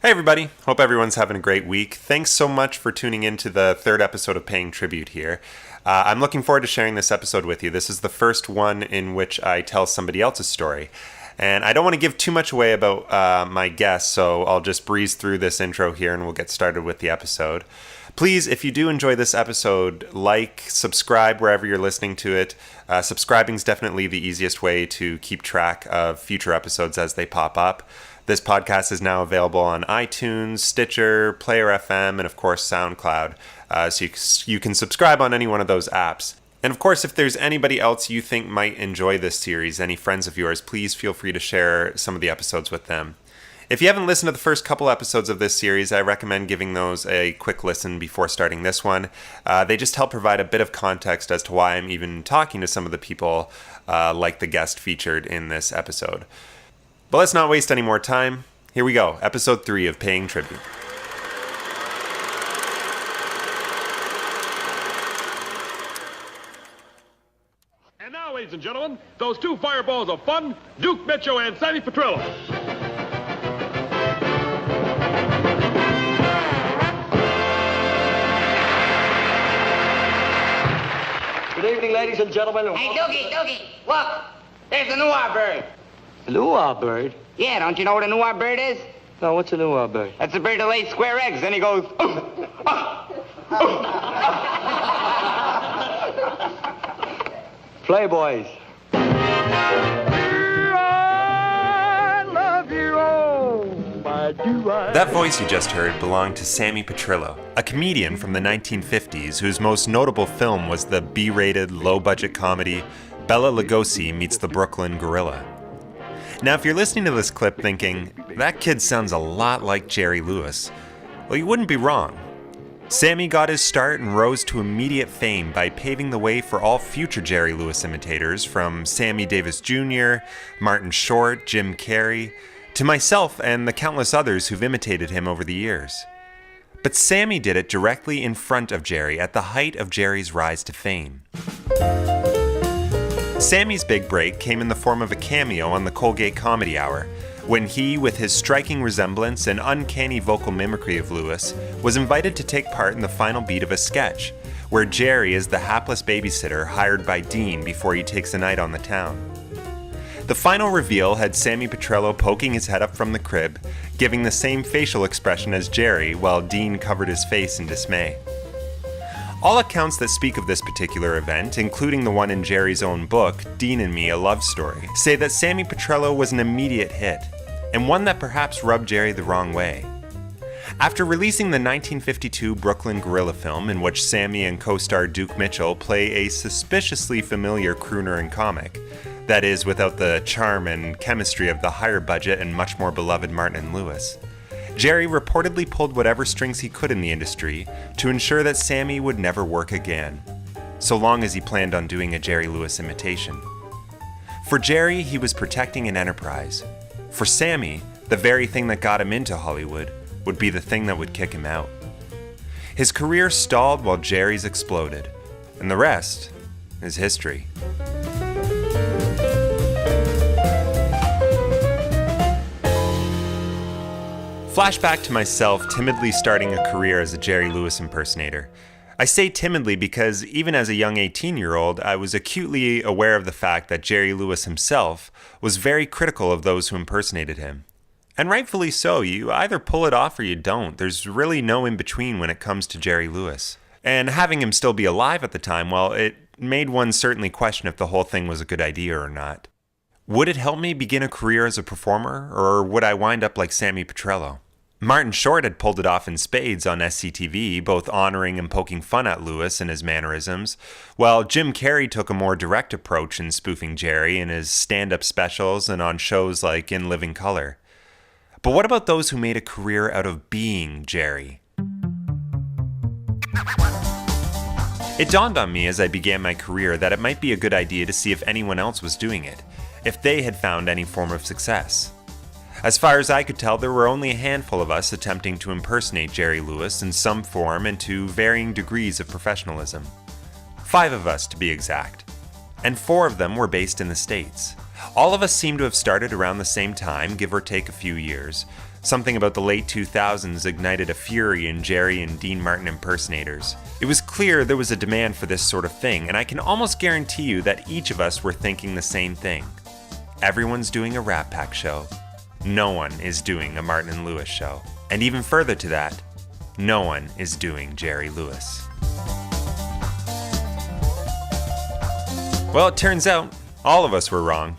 Hey everybody, hope everyone's having a great week. Thanks so much for tuning in to the third episode of Paying Tribute here. I'm looking forward to sharing this episode with you. This is the first one in which I tell somebody else's story. And I don't want to give too much away about my guest, so I'll just breeze through this intro here and we'll get started with the episode. Please, if you do enjoy this episode, like, subscribe wherever you're listening to it. Subscribing is definitely the easiest way to keep track of future episodes as they pop up. This podcast is now available on iTunes, Stitcher, Player FM, and of course SoundCloud. So you can subscribe on any one of those apps. And of course, if there's anybody else you think might enjoy this series, any friends of yours, please feel free to share some of the episodes with them. If you haven't listened to the first couple episodes of this series, I recommend giving those a quick listen before starting this one. They just help provide a bit of context as to why I'm even talking to some of the people like the guest featured in this episode. But let's not waste any more time. Here we go, episode 3 of Paying Tribute. And now, ladies and gentlemen, those two fireballs of fun, Duke Mitchell and Sammy Petrillo. Good evening, ladies and gentlemen. Hey, Doogie, look. There's the Nuar bird. A luau bird? Yeah, don't you know what a Nuar bird is? No, what's a luau bird? That's a bird that lays square eggs. Then he goes... Playboys. That voice you just heard belonged to Sammy Petrillo, a comedian from the 1950s whose most notable film was the B-rated, low-budget comedy Bela Lugosi Meets the Brooklyn Gorilla. Now, if you're listening to this clip thinking, that kid sounds a lot like Jerry Lewis, well, you wouldn't be wrong. Sammy got his start and rose to immediate fame by paving the way for all future Jerry Lewis imitators, from Sammy Davis Jr., Martin Short, Jim Carrey, to myself and the countless others who've imitated him over the years. But Sammy did it directly in front of Jerry at the height of Jerry's rise to fame. Sammy's big break came in the form of a cameo on the Colgate Comedy Hour, when he, with his striking resemblance and uncanny vocal mimicry of Lewis, was invited to take part in the final beat of a sketch, where Jerry is the hapless babysitter hired by Dean before he takes a night on the town. The final reveal had Sammy Petrillo poking his head up from the crib, giving the same facial expression as Jerry, while Dean covered his face in dismay. All accounts that speak of this particular event, including the one in Jerry's own book, Dean and Me, A Love Story, say that Sammy Petrillo was an immediate hit, and one that perhaps rubbed Jerry the wrong way. After releasing the 1952 Brooklyn Gorilla film, in which Sammy and co-star Duke Mitchell play a suspiciously familiar crooner and comic, that is, without the charm and chemistry of the higher budget and much more beloved Martin and Lewis, Jerry reportedly pulled whatever strings he could in the industry to ensure that Sammy would never work again, so long as he planned on doing a Jerry Lewis imitation. For Jerry, he was protecting an enterprise. For Sammy, the very thing that got him into Hollywood would be the thing that would kick him out. His career stalled while Jerry's exploded, and the rest is history. Flashback to myself timidly starting a career as a Jerry Lewis impersonator. I say timidly because even as a young 18-year-old, I was acutely aware of the fact that Jerry Lewis himself was very critical of those who impersonated him. And rightfully so. You either pull it off or you don't. There's really no in-between when it comes to Jerry Lewis. And having him still be alive at the time, well, it made one certainly question if the whole thing was a good idea or not. Would it help me begin a career as a performer, or would I wind up like Sammy Petrillo? Martin Short had pulled it off in spades on SCTV, both honoring and poking fun at Lewis and his mannerisms, while Jim Carrey took a more direct approach in spoofing Jerry in his stand-up specials and on shows like In Living Color. But what about those who made a career out of being Jerry? It dawned on me as I began my career that it might be a good idea to see if anyone else was doing it, if they had found any form of success. As far as I could tell, there were only a handful of us attempting to impersonate Jerry Lewis in some form and to varying degrees of professionalism. 5 of us, to be exact. And 4 of them were based in the States. All of us seemed to have started around the same time, give or take a few years, Something about the late 2000s ignited a fury in Jerry and Dean Martin impersonators. It was clear there was a demand for this sort of thing, and I can almost guarantee you that each of us were thinking the same thing. Everyone's doing a Rat Pack show. No one is doing a Martin and Lewis show. And even further to that, no one is doing Jerry Lewis. Well, it turns out all of us were wrong.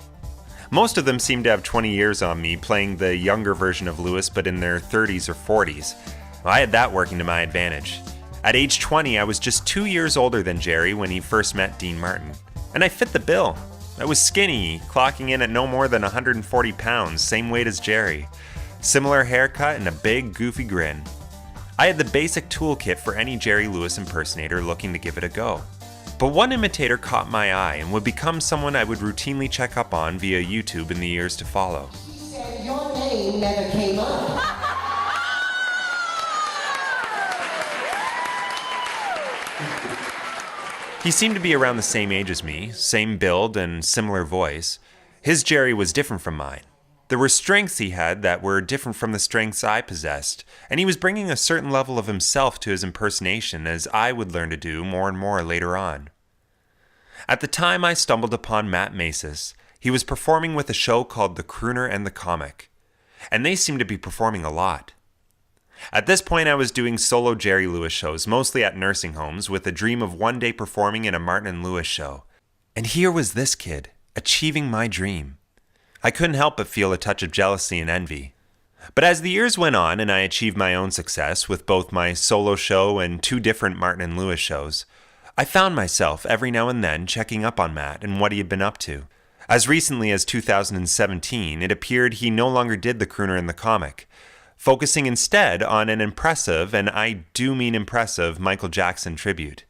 Most of them seemed to have 20 years on me, playing the younger version of Lewis, but in their 30s or 40s. Well, I had that working to my advantage. At age 20, I was just 2 years older than Jerry when he first met Dean Martin. And I fit the bill. I was skinny, clocking in at no more than 140 pounds, same weight as Jerry. Similar haircut and a big, goofy grin. I had the basic toolkit for any Jerry Lewis impersonator looking to give it a go. But one imitator caught my eye and would become someone I would routinely check up on via YouTube in the years to follow. She said your name never came up. He seemed to be around the same age as me, same build and similar voice. His Jerry was different from mine. There were strengths he had that were different from the strengths I possessed, and he was bringing a certain level of himself to his impersonation as I would learn to do more and more later on. At the time I stumbled upon Macis, he was performing with a show called The Crooner and the Comic, and they seemed to be performing a lot. At this point I was doing solo Jerry Lewis shows, mostly at nursing homes, with a dream of one day performing in a Martin and Lewis show. And here was this kid, achieving my dream. I couldn't help but feel a touch of jealousy and envy. But as the years went on and I achieved my own success with both my solo show and 2 different Martin and Lewis shows, I found myself every now and then checking up on Matt and what he had been up to. As recently as 2017, it appeared he no longer did The Crooner and the Comic, focusing instead on an impressive, and I do mean impressive, Michael Jackson tribute.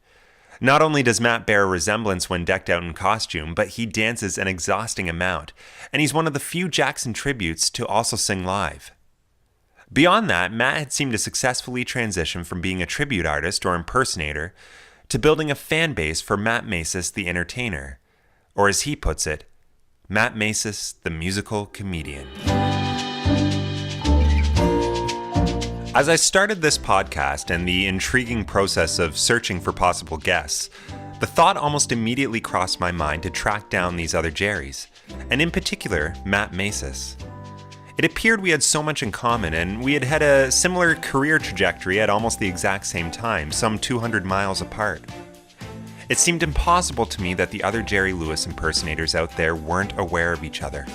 Not only does Matt bear a resemblance when decked out in costume, but he dances an exhausting amount, and he's one of the few Jackson tributes to also sing live. Beyond that, Matt had seemed to successfully transition from being a tribute artist or impersonator to building a fan base for Matt Macis the entertainer, or as he puts it, Matt Macis the musical comedian. As I started this podcast and the intriguing process of searching for possible guests, the thought almost immediately crossed my mind to track down these other Jerrys, and in particular, Matt Macis. It appeared we had so much in common, and we had had a similar career trajectory at almost the exact same time, some 200 miles apart. It seemed impossible to me that the other Jerry Lewis impersonators out there weren't aware of each other.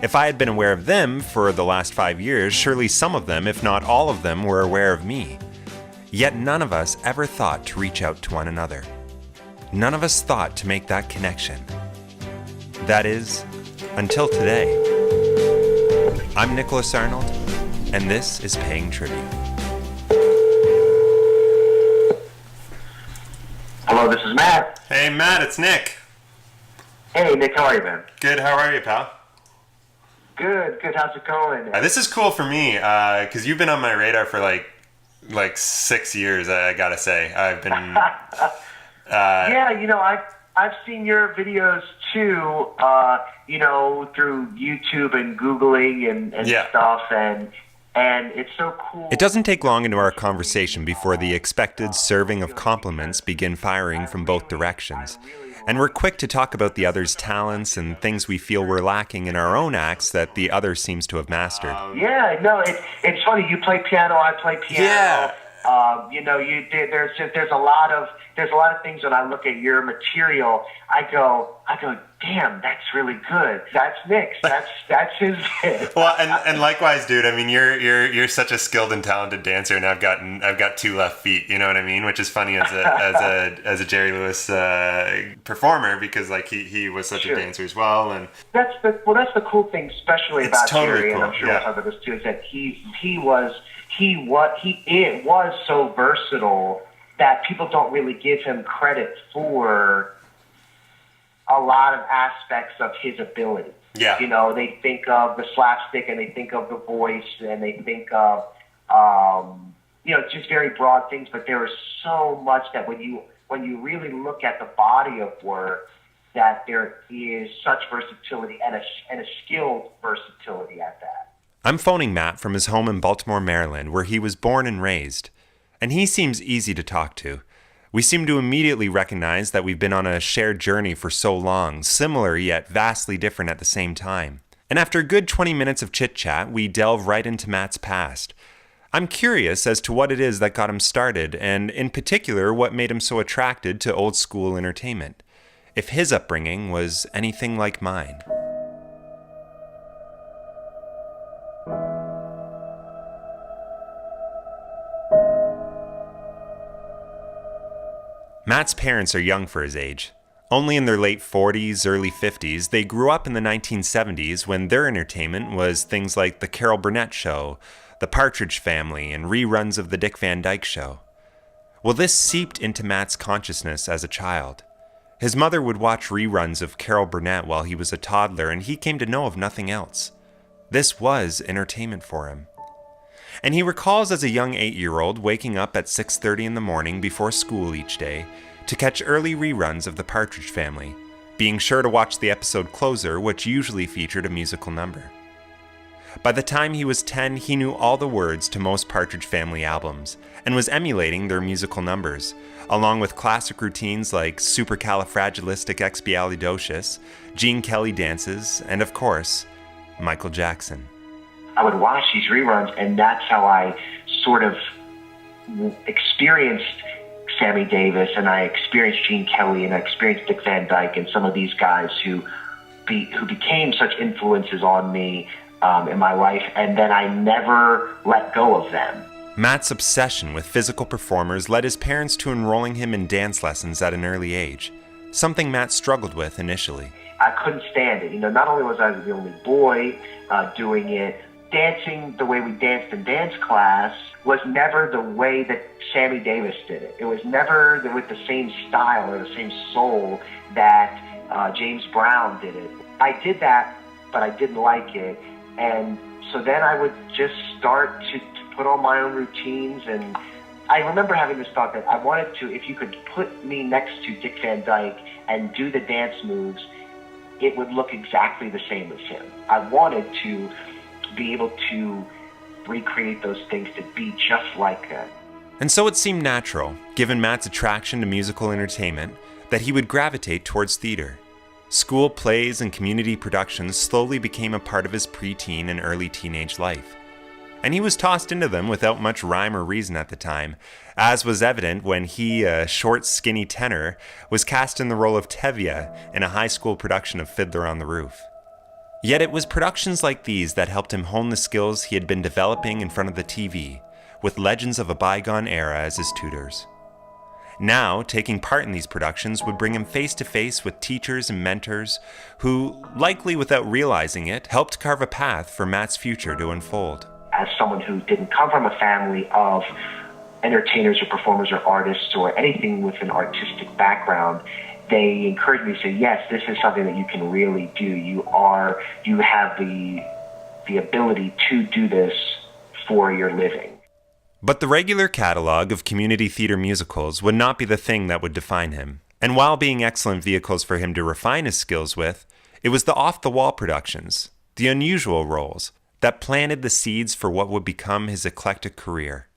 If I had been aware of them for the last 5 years, surely some of them, if not all of them, were aware of me. Yet none of us ever thought to reach out to one another. None of us thought to make that connection. That is, until today. I'm Nicholas Arnold, and this is Paying Tribute. Hello, this is Matt. Hey Matt, it's Nick. Hey, Nick, how are you, man? Good, how are you, pal? Good. How's it going? This is cool for me, because you've been on my radar for like 6 years, I gotta say. I've been... Yeah, I've seen your videos too, through YouTube and Googling and Yeah. stuff, and it's so cool. It doesn't take long into our conversation before the expected serving of compliments begin firing from both directions. And we're quick to talk about the other's talents and things we feel we're lacking in our own acts that the other seems to have mastered. Yeah, no, it's funny. You play piano, I play piano. Yeah. There's a lot of things when I look at your material, I go, damn, that's really good. That's Nick's. That's his bit. Well, and likewise, dude. I mean, you're such a skilled and talented dancer, and I've got 2 left feet. You know what I mean? Which is funny as a Jerry Lewis performer, because like he was such a dancer as well. And that's the cool thing, especially about totally Jerry, cool. and I'm sure Yeah. we'll talk about this too, is that he was so versatile that people don't really give him credit for a lot of aspects of his ability. Yeah. They think of the slapstick and they think of the voice and they think of, just very broad things, but there is so much that when you really look at the body of work, that there is such versatility and a skilled versatility at that. I'm phoning Matt from his home in Baltimore, Maryland, where he was born and raised. And he seems easy to talk to. We seem to immediately recognize that we've been on a shared journey for so long, similar yet vastly different at the same time. And after a good 20 minutes of chit-chat, we delve right into Matt's past. I'm curious as to what it is that got him started, and in particular, what made him so attracted to old school entertainment. If his upbringing was anything like mine. Matt's parents are young for his age. Only in their late 40s, early 50s, they grew up in the 1970s when their entertainment was things like The Carol Burnett Show, The Partridge Family, and reruns of The Dick Van Dyke Show. Well, this seeped into Matt's consciousness as a child. His mother would watch reruns of Carol Burnett while he was a toddler, and he came to know of nothing else. This was entertainment for him. And he recalls as a young 8-year-old waking up at 6:30 in the morning before school each day to catch early reruns of The Partridge Family, being sure to watch the episode closer, which usually featured a musical number. By the time he was 10, he knew all the words to most Partridge Family albums, and was emulating their musical numbers, along with classic routines like Supercalifragilisticexpialidocious, Gene Kelly dances, and of course, Michael Jackson. I would watch these reruns, and that's how I sort of experienced Sammy Davis, and I experienced Gene Kelly, and I experienced Dick Van Dyke, and some of these guys who became such influences on me in my life, and then I never let go of them. Matt's obsession with physical performers led his parents to enrolling him in dance lessons at an early age, something Matt struggled with initially. I couldn't stand it. Not only was I the only boy doing it, dancing the way we danced in dance class was never the way that Sammy Davis did it. It was never with the same style or the same soul that James Brown did it. I did that, but I didn't like it. And so then I would just start to put on my own routines. And I remember having this thought that I wanted to, if you could put me next to Dick Van Dyke and do the dance moves, it would look exactly the same as him. I wanted to be able to recreate those things to be just like that. And so it seemed natural, given Matt's attraction to musical entertainment, that he would gravitate towards theater. School plays and community productions slowly became a part of his preteen and early teenage life. And he was tossed into them without much rhyme or reason at the time, as was evident when he, a short, skinny tenor, was cast in the role of Tevye in a high school production of Fiddler on the Roof. Yet it was productions like these that helped him hone the skills he had been developing in front of the TV, with legends of a bygone era as his tutors. Now, taking part in these productions would bring him face to face with teachers and mentors who, likely without realizing it, helped carve a path for Matt's future to unfold. As someone who didn't come from a family of entertainers or performers or artists or anything with an artistic background, they encouraged me to say, yes, this is something that you can really do. You have the ability to do this for your living. But the regular catalog of community theater musicals would not be the thing that would define him. And while being excellent vehicles for him to refine his skills with, it was the off-the-wall productions, the unusual roles, that planted the seeds for what would become his eclectic career.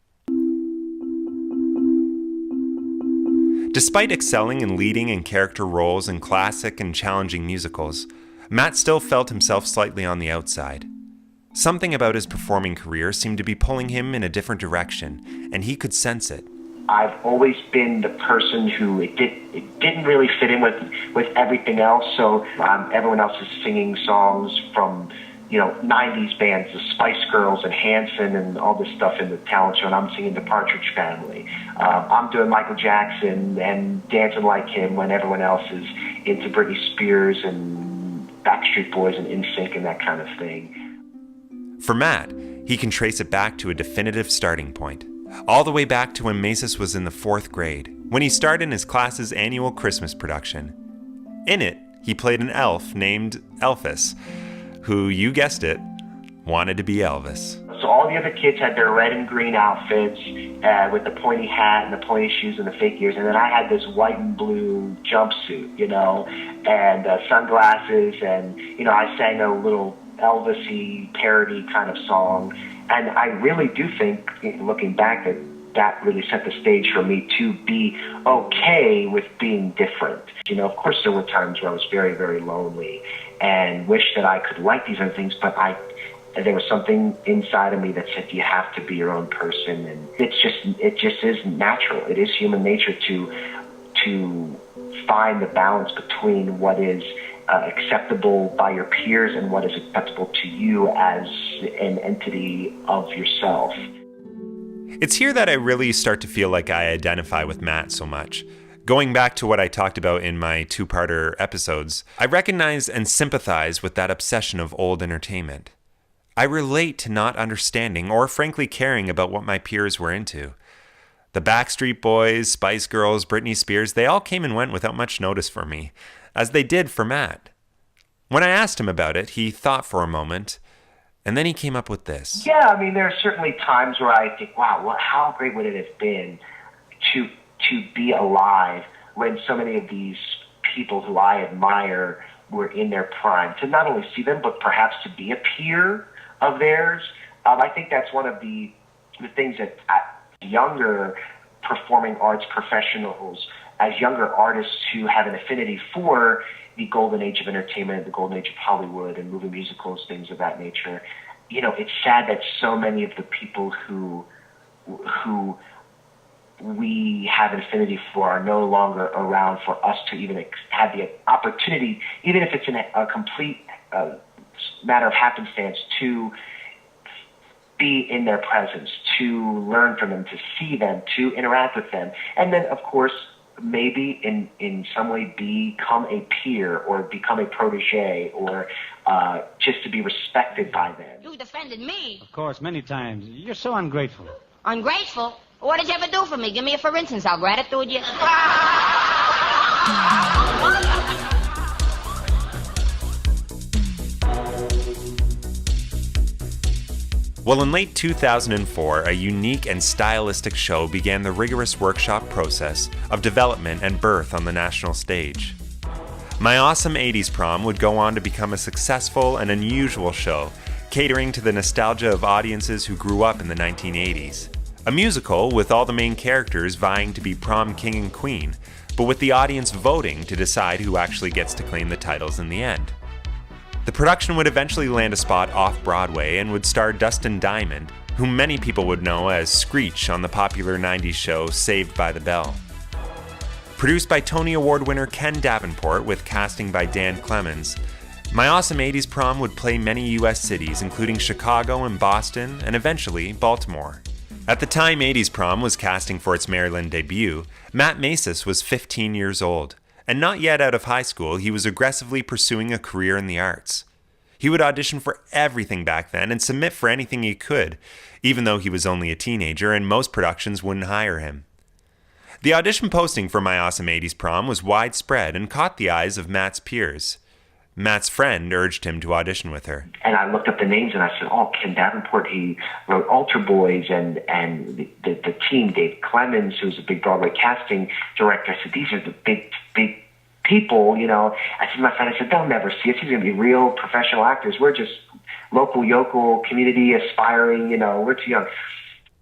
Despite excelling in leading and character roles in classic and challenging musicals, Matt still felt himself slightly on the outside. Something about his performing career seemed to be pulling him in a different direction, and he could sense it. I've always been the person who it didn't really fit in with everything else, so everyone else is singing songs from 90s bands, the Spice Girls and Hanson and all this stuff in the talent show, and I'm singing the Partridge Family. I'm doing Michael Jackson and dancing like him when everyone else is into Britney Spears and Backstreet Boys and NSYNC and that kind of thing. For Matt, he can trace it back to a definitive starting point, all the way back to when Macis was in the 4th grade, when he starred in his class's annual Christmas production. In it, he played an elf named Elvis, who, you guessed it, wanted to be Elvis. So all the other kids had their red and green outfits with the pointy hat and the pointy shoes and the fake ears, and then I had this white and blue jumpsuit, and sunglasses, and I sang a little Elvis-y parody kind of song. And I really do think, looking back, that really set the stage for me to be okay with being different. Of course there were times where I was very, very lonely and wished that I could like these other things, but there was something inside of me that said you have to be your own person, and it just is natural. It is human nature to find the balance between what is acceptable by your peers and what is acceptable to you as an entity of yourself. It's here that I really start to feel like I identify with Matt so much. Going back to what I talked about in my two-parter episodes, I recognize and sympathize with that obsession of old entertainment. I relate to not understanding or frankly caring about what my peers were into. The Backstreet Boys, Spice Girls, Britney Spears, they all came and went without much notice for me, as they did for Matt. When I asked him about it, he thought for a moment, and then he came up with this. Yeah, I mean, there are certainly times where I think, wow, how great would it have been to be alive when so many of these people who I admire were in their prime, to not only see them, but perhaps to be a peer of theirs. I think that's one of the things that younger performing arts professionals, as younger artists who have an affinity for the golden age of entertainment, the golden age of Hollywood and movie musicals, things of that nature. It's sad that so many of the people who we have an affinity for are no longer around for us to even have the opportunity, even if it's in a complete matter of happenstance, to be in their presence, to learn from them, to see them, to interact with them. And then, of course, maybe in some way become a peer or become a protege or just to be respected by them. You defended me. Of course, many times. You're so ungrateful. Ungrateful? What did you ever do for me? Give me a for instance. I'll gratitude you. Well, in late 2004, a unique and stylistic show began the rigorous workshop process of development and birth on the national stage. My Awesome 80s Prom would go on to become a successful and unusual show, catering to the nostalgia of audiences who grew up in the 1980s. A musical with all the main characters vying to be prom king and queen, but with the audience voting to decide who actually gets to claim the titles in the end. The production would eventually land a spot off-Broadway and would star Dustin Diamond, whom many people would know as Screech on the popular 90s show Saved by the Bell. Produced by Tony Award winner Ken Davenport with casting by Dan Clemens, My Awesome 80s Prom would play many US cities including Chicago and Boston and eventually Baltimore. At the time 80s Prom was casting for its Maryland debut, Matt Macis was 15 years old. And not yet out of high school, he was aggressively pursuing a career in the arts. He would audition for everything back then and submit for anything he could, even though he was only a teenager and most productions wouldn't hire him. The audition posting for My Awesome 80s Prom was widespread and caught the eyes of Matt's peers. Matt's friend urged him to audition with her. And I looked up the names and I said, Ken Davenport, he wrote Altar Boys, and the team, Dave Clemens, who's a big Broadway casting director. I said, these are the big people, I said to my friend, they'll never see us. These are going to be real professional actors. We're just local, yokel, community aspiring, we're too young.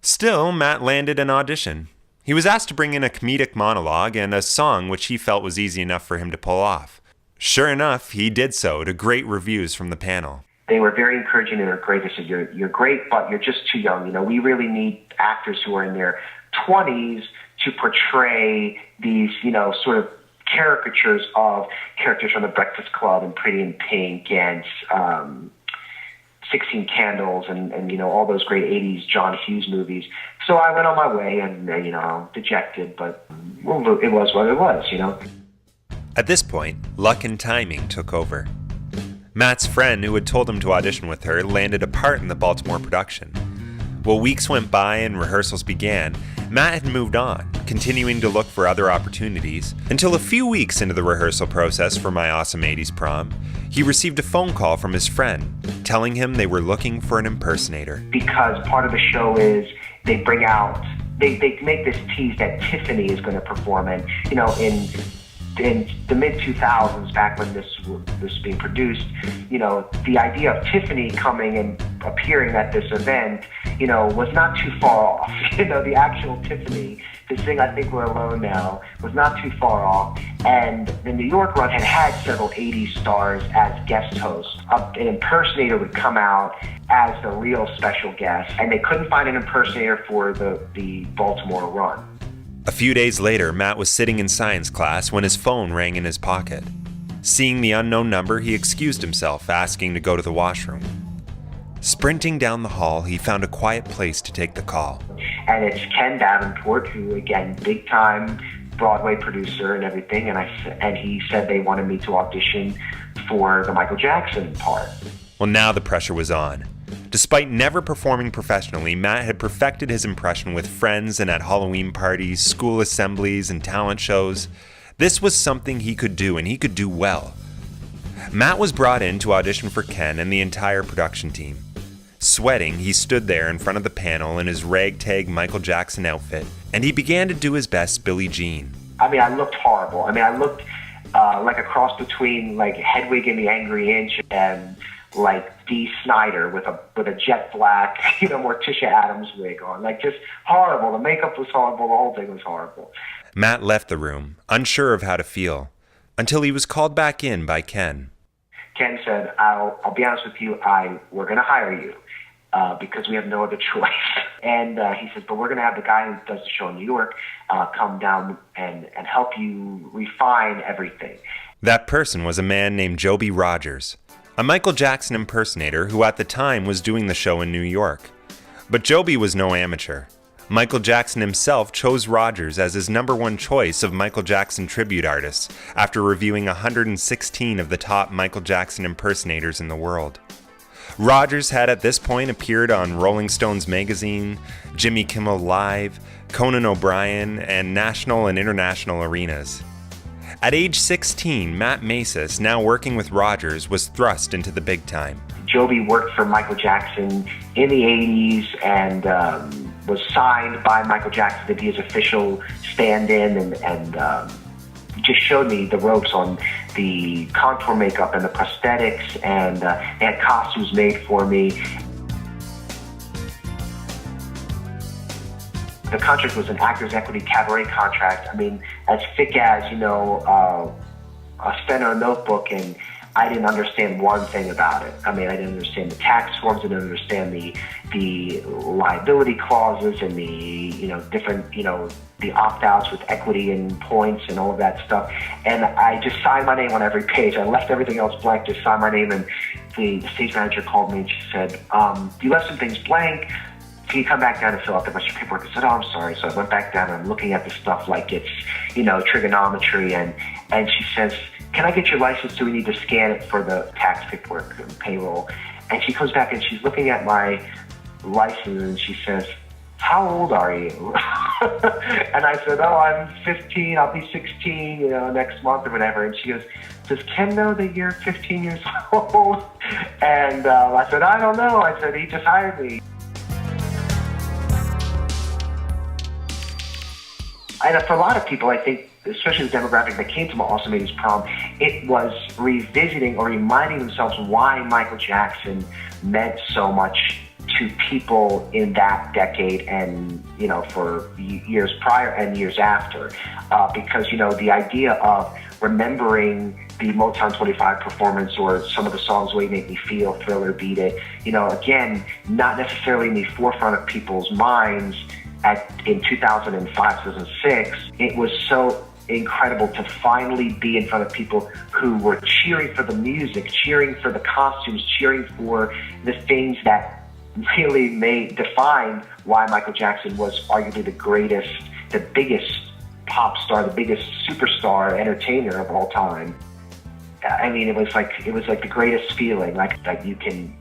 Still, Matt landed an audition. He was asked to bring in a comedic monologue and a song which he felt was easy enough for him to pull off. Sure enough, he did so, to great reviews from the panel. They were very encouraging. They were great. They said, you're great, but you're just too young. We really need actors who are in their 20s to portray these, sort of caricatures of characters from The Breakfast Club and Pretty in Pink and 16 Candles and all those great 80s John Hughes movies. So I went on my way and, dejected, but it was what it was, At this point, luck and timing took over. Matt's friend, who had told him to audition with her, landed a part in the Baltimore production. While weeks went by and rehearsals began, Matt had moved on, continuing to look for other opportunities, until a few weeks into the rehearsal process for My Awesome 80s Prom, he received a phone call from his friend, telling him they were looking for an impersonator. Because part of the show is they make this tease that Tiffany is going to perform, and, in in the mid-2000s, back when this was being produced, you know, the idea of Tiffany coming and appearing at this event, you know, was not too far off. You know, the actual Tiffany, to sing I Think We're Alone Now, was not too far off. And the New York run had several 80s stars as guest hosts. An impersonator would come out as the real special guest, and they couldn't find an impersonator for the Baltimore run. A few days later, Matt was sitting in science class when his phone rang in his pocket. Seeing the unknown number, he excused himself, asking to go to the washroom. Sprinting down the hall, he found a quiet place to take the call. And it's Ken Davenport, who, again, big-time Broadway producer and everything, and he said they wanted me to audition for the Michael Jackson part. Well, now the pressure was on. Despite never performing professionally, Matt had perfected his impression with friends and at Halloween parties, school assemblies, and talent shows. This was something he could do, and he could do well. Matt was brought in to audition for Ken and the entire production team. Sweating, he stood there in front of the panel in his ragtag Michael Jackson outfit, and he began to do his best Billie Jean. I mean, I looked horrible. I mean, I looked like a cross between like Hedwig and the Angry Inch and like Dee Snider with a jet black, you know, Morticia Adams wig on. Like, just horrible. The makeup was horrible. The whole thing was horrible. Matt left the room, unsure of how to feel, until he was called back in by Ken. Ken said, I'll be honest with you, we're going to hire you because we have no other choice. And he says, but we're going to have the guy who does the show in New York come down and help you refine everything. That person was a man named Joby Rogers, a Michael Jackson impersonator who at the time was doing the show in New York. But Joby was no amateur. Michael Jackson himself chose Rogers as his number one choice of Michael Jackson tribute artists after reviewing 116 of the top Michael Jackson impersonators in the world. Rogers had at this point appeared on Rolling Stones magazine, Jimmy Kimmel Live, Conan O'Brien, and national and international arenas. At age 16, Matt Macis, now working with Rogers, was thrust into the big time. Joby worked for Michael Jackson in the 80s and was signed by Michael Jackson to be his official stand-in and just showed me the ropes on the contour makeup and the prosthetics, and they had costumes made for me. The contract was an Actors Equity Cabaret contract. I mean, as thick as, you know, a steno notebook, and I didn't understand one thing about it. I mean, I didn't understand the tax forms, I didn't understand the liability clauses and the, you know, different, you know, the opt-outs with equity and points and all of that stuff. And I just signed my name on every page. I left everything else blank, just signed my name, and the stage manager called me and she said, you left some things blank. Can you come back down and fill out the rest of your paperwork? I said, oh, I'm sorry. So I went back down and I'm looking at the stuff like it's, you know, trigonometry. And she says, can I get your license? Do we need to scan it for the tax paperwork and payroll? And she comes back and she's looking at my license and she says, how old are you? And I said, oh, I'm 15. I'll be 16, you know, next month or whatever. And she goes, does Ken know that you're 15 years old? And I said, I don't know. I said, he just hired me. And for a lot of people, I think, especially the demographic that came to my Awesome 80s Prom, it was revisiting or reminding themselves why Michael Jackson meant so much to people in that decade and, you know, for years prior and years after. Because, you know, the idea of remembering the Motown 25 performance or some of the songs, Way You Make Me Feel, Thriller, Beat It, you know, again, not necessarily in the forefront of people's minds in 2005, 2006, it was so incredible to finally be in front of people who were cheering for the music, cheering for the costumes, cheering for the things that really defined why Michael Jackson was arguably the greatest, the biggest pop star, the biggest superstar entertainer of all time. I mean, it was like the greatest feeling, like that you can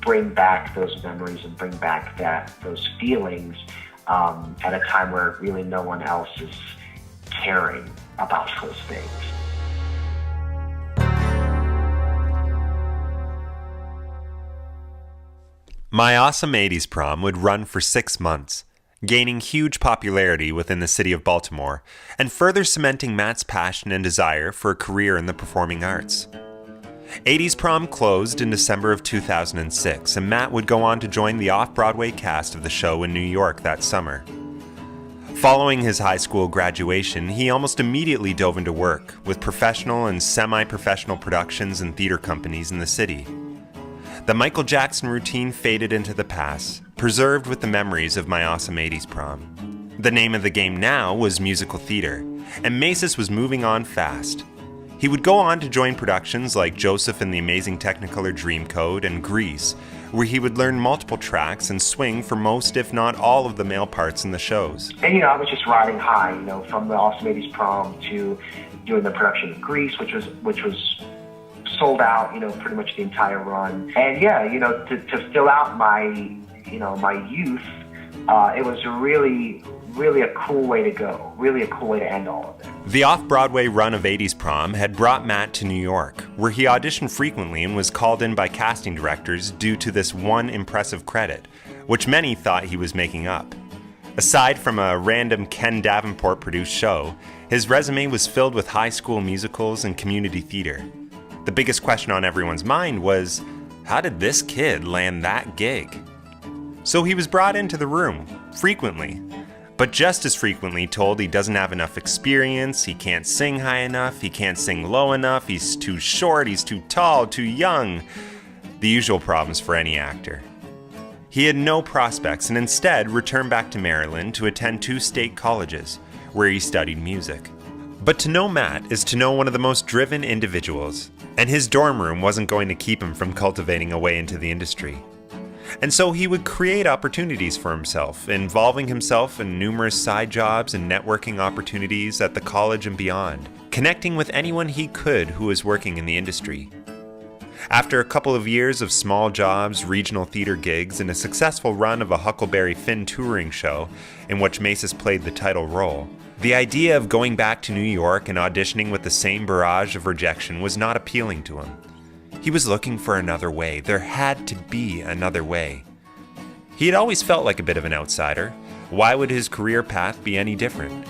bring back those memories and bring back those feelings at a time where really no one else is caring about those things. My Awesome 80s Prom would run for 6 months. gaining huge popularity within the city of Baltimore and further cementing Matt's passion and desire for a career in the performing arts. 80s Prom closed in December of 2006, and Matt would go on to join the off-Broadway cast of the show in New York that summer. Following his high school graduation, he almost immediately dove into work with professional and semi-professional productions and theater companies in the city. The Michael Jackson routine faded into the past, preserved with the memories of my awesome 80s Prom. The name of the game now was musical theater, and Macis was moving on fast. He would go on to join productions like Joseph and the Amazing Technicolor Dreamcoat and Grease, where he would learn multiple tracks and swing for most, if not all, of the male parts in the shows. And, I was just riding high, from the Awesome 80s Prom to doing the production of Grease, which was sold out, pretty much the entire run. And to fill out my youth, it was really a cool way to go, really a cool way to end all of it. The off-Broadway run of 80s Prom had brought Matt to New York, where he auditioned frequently and was called in by casting directors due to this one impressive credit, which many thought he was making up. Aside from a random Ken Davenport-produced show, his resume was filled with high school musicals and community theater. The biggest question on everyone's mind was, how did this kid land that gig? So he was brought into the room, frequently, but just as frequently told he doesn't have enough experience, he can't sing high enough, he can't sing low enough, he's too short, he's too tall, too young. The usual problems for any actor. He had no prospects and instead returned back to Maryland to attend 2 state colleges, where he studied music. But to know Matt is to know one of the most driven individuals, and his dorm room wasn't going to keep him from cultivating a way into the industry. And so he would create opportunities for himself, involving himself in numerous side jobs and networking opportunities at the college and beyond, connecting with anyone he could who was working in the industry. After a couple of years of small jobs, regional theater gigs, and a successful run of a Huckleberry Finn touring show, in which Macis played the title role, the idea of going back to New York and auditioning with the same barrage of rejection was not appealing to him. He was looking for another way. There had to be another way. He had always felt like a bit of an outsider. Why would his career path be any different?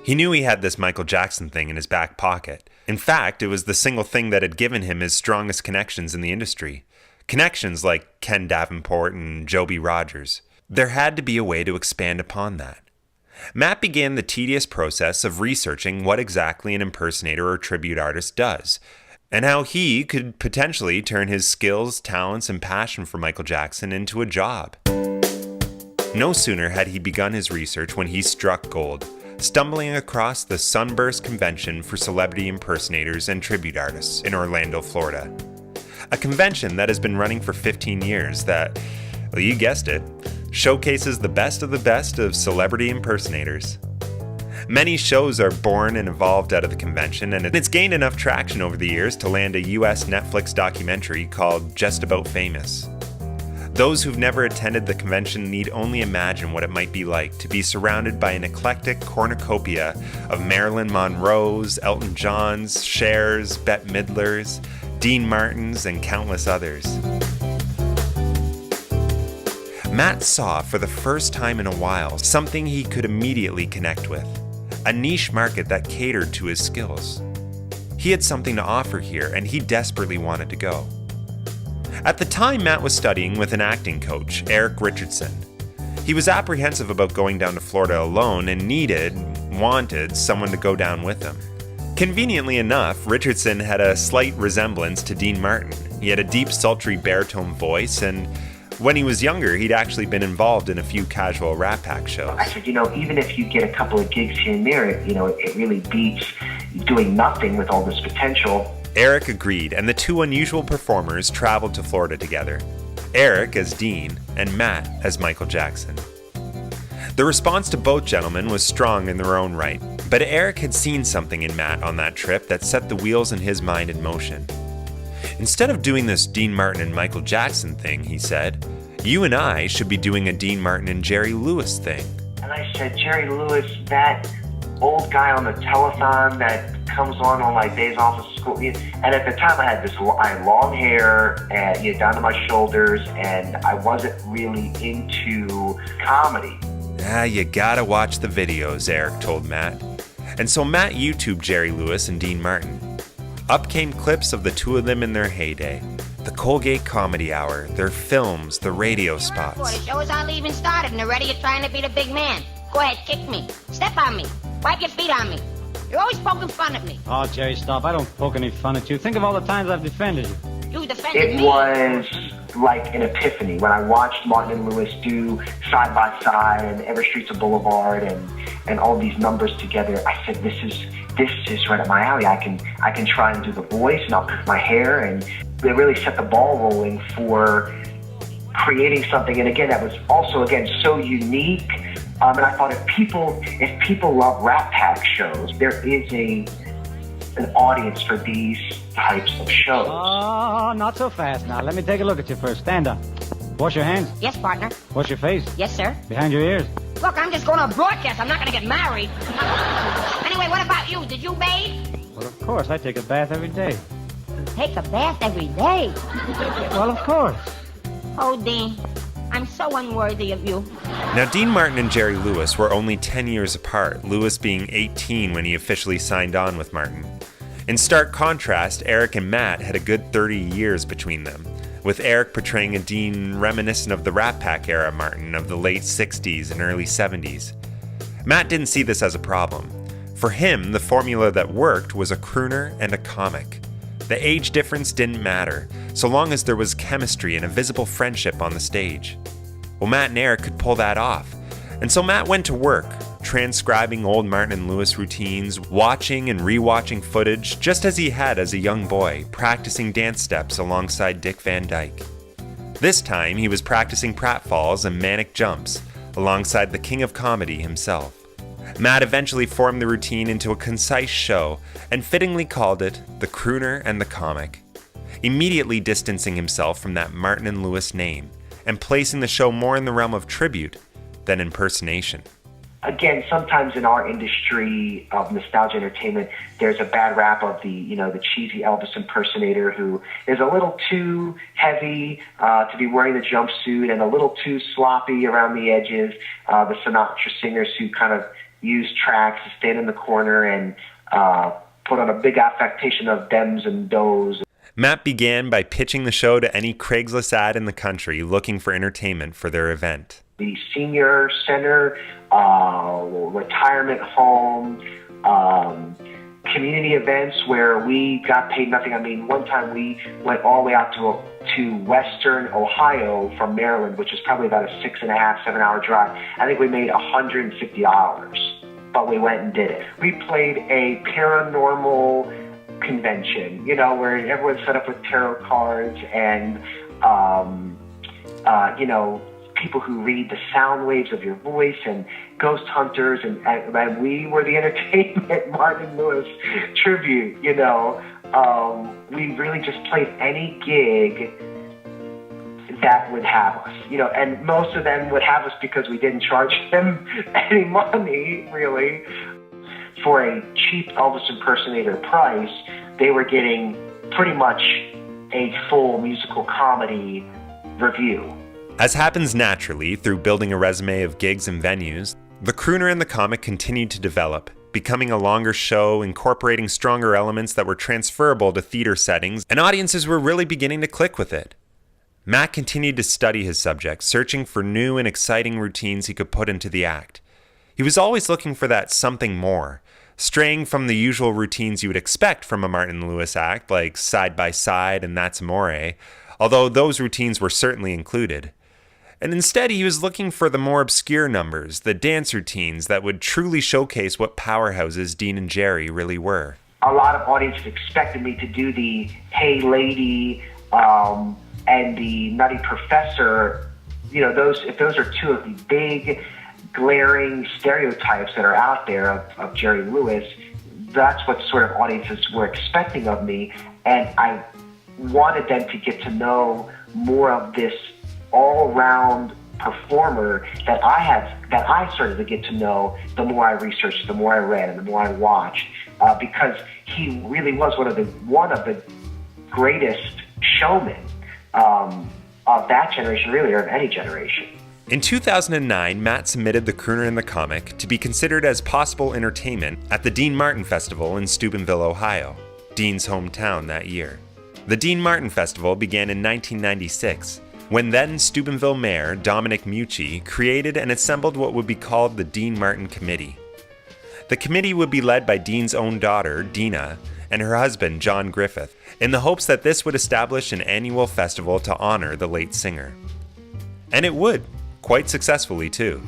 He knew he had this Michael Jackson thing in his back pocket. In fact, it was the single thing that had given him his strongest connections in the industry. Connections like Ken Davenport and Joby Rogers. There had to be a way to expand upon that. Matt began the tedious process of researching what exactly an impersonator or tribute artist does, and how he could potentially turn his skills, talents, and passion for Michael Jackson into a job. No sooner had he begun his research when he struck gold, stumbling across the Sunburst Convention for Celebrity Impersonators and Tribute Artists in Orlando, Florida. A convention that has been running for 15 years that, well, you guessed it, showcases the best of celebrity impersonators. Many shows are born and evolved out of the convention, and it's gained enough traction over the years to land a US Netflix documentary called Just About Famous. Those who've never attended the convention need only imagine what it might be like to be surrounded by an eclectic cornucopia of Marilyn Monroes, Elton Johns, Chers, Bette Midlers, Dean Martins, and countless others. Matt saw for the first time in a while something he could immediately connect with, a niche market that catered to his skills. He had something to offer here, and he desperately wanted to go. At the time, Matt was studying with an acting coach, Eric Richardson. He was apprehensive about going down to Florida alone and wanted someone to go down with him. Conveniently enough, Richardson had a slight resemblance to Dean Martin. He had a deep, sultry baritone voice, and when he was younger, he'd actually been involved in a few casual Rat Pack shows. I said, even if you get a couple of gigs here and there, it really beats doing nothing with all this potential. Eric agreed, and the 2 unusual performers traveled to Florida together. Eric as Dean, and Matt as Michael Jackson. The response to both gentlemen was strong in their own right, but Eric had seen something in Matt on that trip that set the wheels in his mind in motion. Instead of doing this Dean Martin and Michael Jackson thing, he said, you and I should be doing a Dean Martin and Jerry Lewis thing. And I said, Jerry Lewis, that old guy on the telethon that comes on my days off of school. And at the time, I had long hair and down to my shoulders, and I wasn't really into comedy. You gotta watch the videos, Eric told Matt. And so Matt YouTubed Jerry Lewis and Dean Martin. Up came clips of the two of them in their heyday. The Colgate Comedy Hour, their films, the radio spots. The show is hardly even started, and already you're trying to be the big man. Go ahead, kick me. Step on me. Wipe your feet on me. You're always poking fun at me. Oh, Jerry, stop. I don't poke any fun at you. Think of all the times I've defended you. You defended me. It was like an epiphany when I watched Martin and Lewis do Side by Side and Every Street's a Boulevard and all these numbers together. I said, this is right up my alley. I can try and do the voice, and I'll pick my hair, and they really set the ball rolling for creating something. And again, that was also, again, so unique. And I thought if people love Rat Pack shows, there is an audience for these types of shows. Oh, not so fast now. Let me take a look at you first. Stand up. Wash your hands. Yes, partner. Wash your face. Yes, sir. Behind your ears. Look, I'm just going to broadcast. I'm not going to get married. Anyway, what about you? Did you bathe? Well, of course. I take a bath every day. Take a bath every day? Well, of course. Oh, Dean, I'm so unworthy of you. Now, Dean Martin and Jerry Lewis were only 10 years apart, Lewis being 18 when he officially signed on with Martin. In stark contrast, Eric and Matt had a good 30 years between them, with Eric portraying a Dean reminiscent of the Rat Pack era Martin of the late 60s and early 70s. Matt didn't see this as a problem. For him, the formula that worked was a crooner and a comic. The age difference didn't matter, so long as there was chemistry and a visible friendship on the stage. Well, Matt and Eric could pull that off, and so Matt went to work, transcribing old Martin and Lewis routines, watching and rewatching footage just as he had as a young boy, practicing dance steps alongside Dick Van Dyke. This time, he was practicing pratfalls and manic jumps alongside the king of comedy himself. Matt eventually formed the routine into a concise show and fittingly called it The Crooner and the Comic, immediately distancing himself from that Martin and Lewis name and placing the show more in the realm of tribute than impersonation. Again, sometimes in our industry of nostalgia entertainment, there's a bad rap of the cheesy Elvis impersonator who is a little too heavy to be wearing the jumpsuit and a little too sloppy around the edges. The Sinatra singers who kind of use tracks to stand in the corner and put on a big affectation of dems and does. Matt began by pitching the show to any Craigslist ad in the country looking for entertainment for their event. The senior center, retirement home, community events where we got paid nothing. I mean, one time we went all the way out to Western Ohio from Maryland, which is probably about a 6.5, 7 hour drive. I think we made $150, but we went and did it. We played a paranormal convention, where everyone's set up with tarot cards and, people who read the sound waves of your voice and ghost hunters, and we were the entertainment Martin Lewis tribute, we really just played any gig that would have us, and most of them would have us because we didn't charge them any money, really. For a cheap Elvis impersonator price, they were getting pretty much a full musical comedy review. As happens naturally through building a resume of gigs and venues, The Crooner and the Comic continued to develop, becoming a longer show, incorporating stronger elements that were transferable to theater settings, and audiences were really beginning to click with it. Matt continued to study his subject, searching for new and exciting routines he could put into the act. He was always looking for that something more, straying from the usual routines you would expect from a Martin Lewis act, like Side by Side and That's Amore, although those routines were certainly included. And instead, he was looking for the more obscure numbers, the dance routines that would truly showcase what powerhouses Dean and Jerry really were. A lot of audiences expected me to do the Hey Lady and the Nutty Professor. If those are two of the big, glaring stereotypes that are out there of Jerry Lewis, that's what sort of audiences were expecting of me. And I wanted them to get to know more of this all-round performer that I started to get to know the more I researched, the more I read, and the more I watched. because he really was one of the greatest showmen of that generation, really, or of any generation. In 2009, Matt submitted the crooner in the comic to be considered as possible entertainment at the Dean Martin Festival in Steubenville, Ohio, Dean's hometown that year. The Dean Martin Festival began in 1996, when then Steubenville Mayor Dominic Mucci created and assembled what would be called the Dean Martin Committee. The committee would be led by Dean's own daughter, Dina, and her husband, John Griffith, in the hopes that this would establish an annual festival to honor the late singer. And it would, quite successfully too.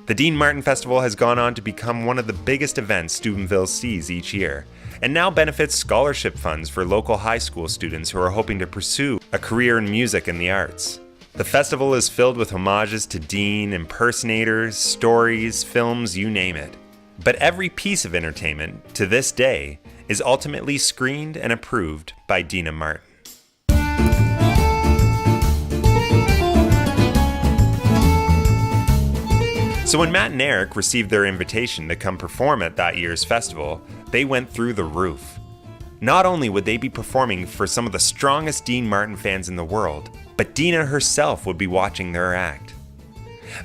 The Dean Martin Festival has gone on to become one of the biggest events Steubenville sees each year, and now benefits scholarship funds for local high school students who are hoping to pursue a career in music and the arts. The festival is filled with homages to Dean, impersonators, stories, films, you name it. But every piece of entertainment, to this day, is ultimately screened and approved by Dina Martin. So when Matt and Eric received their invitation to come perform at that year's festival, they went through the roof. Not only would they be performing for some of the strongest Dean Martin fans in the world, but Dina herself would be watching their act.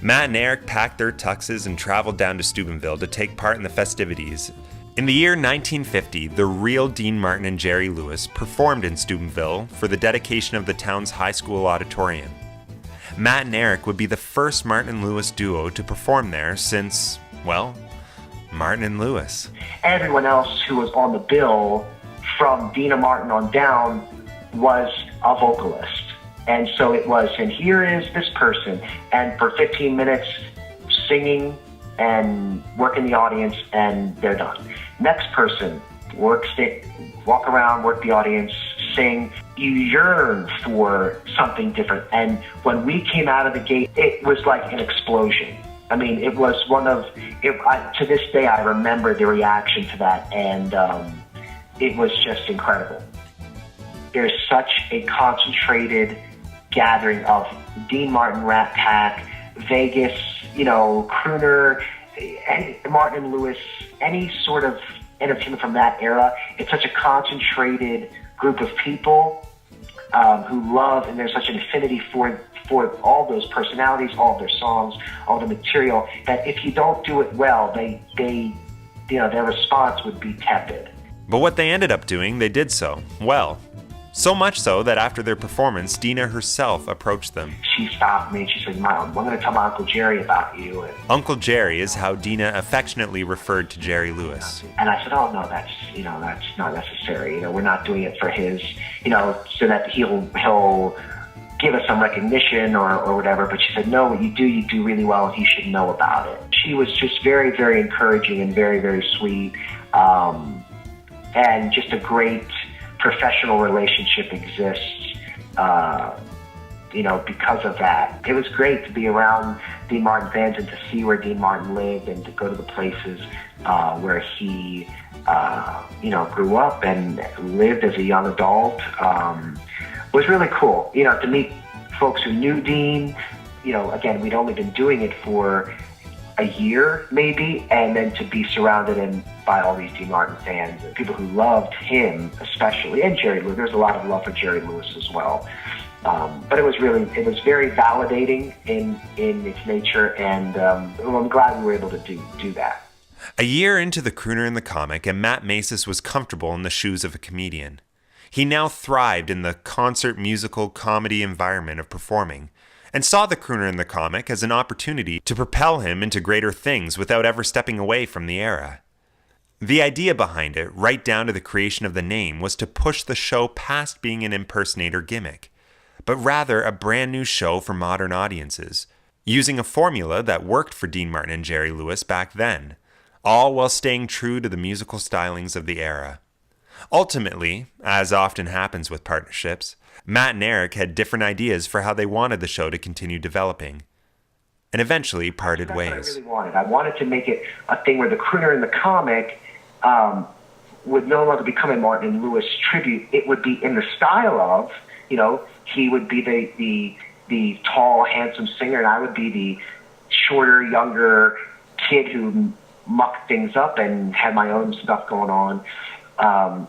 Matt and Eric packed their tuxes and traveled down to Steubenville to take part in the festivities. In the year 1950, the real Dean Martin and Jerry Lewis performed in Steubenville for the dedication of the town's high school auditorium. Matt and Eric would be the first Martin and Lewis duo to perform there since, well, Martin and Lewis. Everyone else who was on the bill from Dina Martin on down was a vocalist. And so it was, and here is this person, and for 15 minutes singing and working the audience, and they're done. Next person, walk around, work the audience, sing. You yearn for something different. And when we came out of the gate, it was like an explosion. I mean, it was to this day, I remember the reaction to that, and it was just incredible. There's such a concentrated gathering of Dean Martin, Rat Pack, Vegas, crooner, and Martin and Lewis, any sort of entertainment from that era. It's such a concentrated group of people who love, and there's such an affinity for all those personalities, all of their songs, all the material, that if you don't do it well, their response would be tepid. But what they ended up doing, they did so well. So much so that after their performance, Dina herself approached them. She stopped me and she said, "I'm going to tell my Uncle Jerry about you." And Uncle Jerry is how Dina affectionately referred to Jerry Lewis. And I said, "Oh no, that's not necessary. We're not doing it for his, so that he'll give us some recognition or whatever." But she said, "No, what you do really well, and he should know about it." She was just very, very encouraging and very, very sweet, and just a great professional relationship exists, because of that. It was great to be around Dean Martin fans and to see where Dean Martin lived and to go to the places where he, grew up and lived as a young adult. It was really cool, to meet folks who knew Dean. Again, we'd only been doing it for a year, maybe, and then to be surrounded by all these Dean Martin fans, and people who loved him especially, and Jerry Lewis. There's a lot of love for Jerry Lewis as well. But it was very validating in its nature, and I'm glad we were able to do that. A year into the crooner in the comic, and Matt Macis was comfortable in the shoes of a comedian. He now thrived in the concert, musical, comedy environment of performing, and saw the crooner in the comic as an opportunity to propel him into greater things without ever stepping away from the era. The idea behind it, right down to the creation of the name, was to push the show past being an impersonator gimmick, but rather a brand new show for modern audiences, using a formula that worked for Dean Martin and Jerry Lewis back then, all while staying true to the musical stylings of the era. Ultimately, as often happens with partnerships, Matt and Eric had different ideas for how they wanted the show to continue developing, and eventually parted ways. That's what I really wanted. I wanted to make it a thing where the crooner in the comic would no longer become a Martin and Lewis tribute. It would be in the style of, he would be the tall, handsome singer, and I would be the shorter, younger kid who muck things up and have my own stuff going on.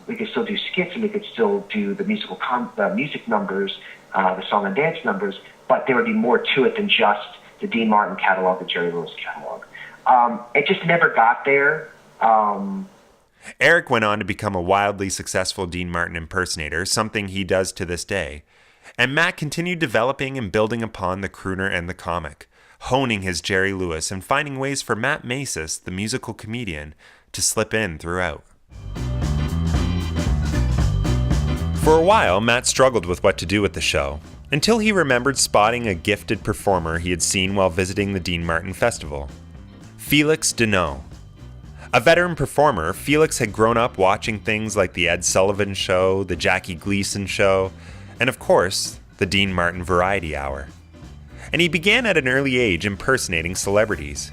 We could still do skits, and we could still do the music numbers, the song and dance numbers, but there would be more to it than just the Dean Martin catalog, the Jerry Lewis catalog. It just never got there. Eric went on to become a wildly successful Dean Martin impersonator, something he does to this day. And Matt continued developing and building upon the crooner and the comic, honing his Jerry Lewis and finding ways for Matt Macis, the musical comedian, to slip in throughout. For a while, Matt struggled with what to do with the show, until he remembered spotting a gifted performer he had seen while visiting the Dean Martin Festival. Felix Deneau. A veteran performer, Felix had grown up watching things like The Ed Sullivan Show, The Jackie Gleason Show, and of course, the Dean Martin Variety Hour. And he began at an early age impersonating celebrities.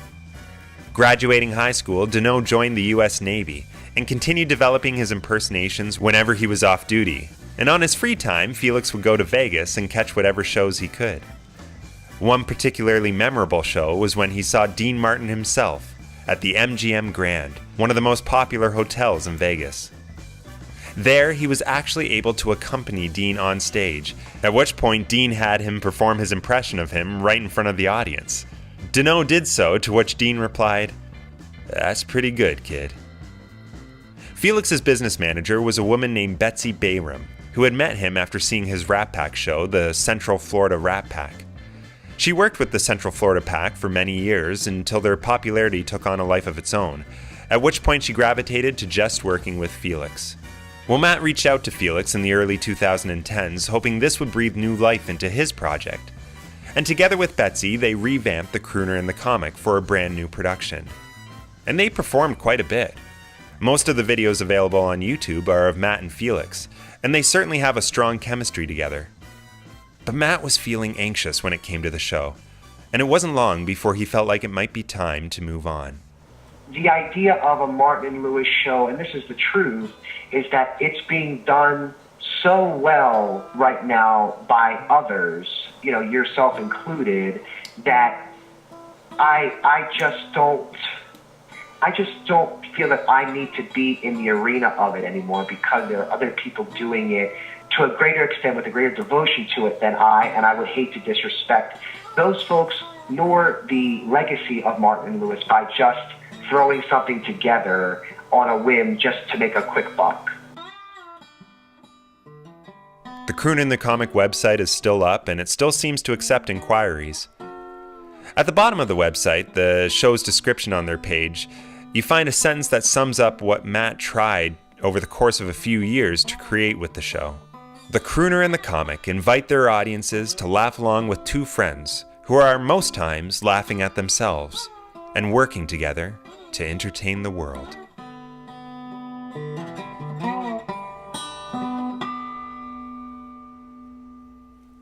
Graduating high school, Deneau joined the U.S. Navy and continued developing his impersonations whenever he was off duty. And on his free time, Felix would go to Vegas and catch whatever shows he could. One particularly memorable show was when he saw Dean Martin himself at the MGM Grand, one of the most popular hotels in Vegas. There, he was actually able to accompany Dean on stage, at which point Dean had him perform his impression of him right in front of the audience. Deneau did so, to which Dean replied, "That's pretty good, kid." Felix's business manager was a woman named Betsy Bayram, who had met him after seeing his Rat Pack show, the Central Florida Rat Pack. She worked with the Central Florida Pack for many years until their popularity took on a life of its own, at which point she gravitated to just working with Felix. Well, Matt reached out to Felix in the early 2010s, hoping this would breathe new life into his project. And together with Betsy, they revamped The Crooner and the Comic for a brand new production. And they performed quite a bit. Most of the videos available on YouTube are of Matt and Felix, and they certainly have a strong chemistry together. But Matt was feeling anxious when it came to the show, and it wasn't long before he felt like it might be time to move on. The idea of a Martin and Lewis show, and this is the truth, is that it's being done so well right now by others, you know, yourself included, that I just don't feel that I need to be in the arena of it anymore, because there are other people doing it to a greater extent with a greater devotion to it than and I would hate to disrespect those folks nor the legacy of Martin and Lewis by just throwing something together on a whim just to make a quick buck. The Crooner and the Comic website is still up, and it still seems to accept inquiries. At the bottom of the website, the show's description on their page, you find a sentence that sums up what Matt tried over the course of a few years to create with the show. The Crooner and the Comic invite their audiences to laugh along with two friends who are most times laughing at themselves and working together to entertain the world.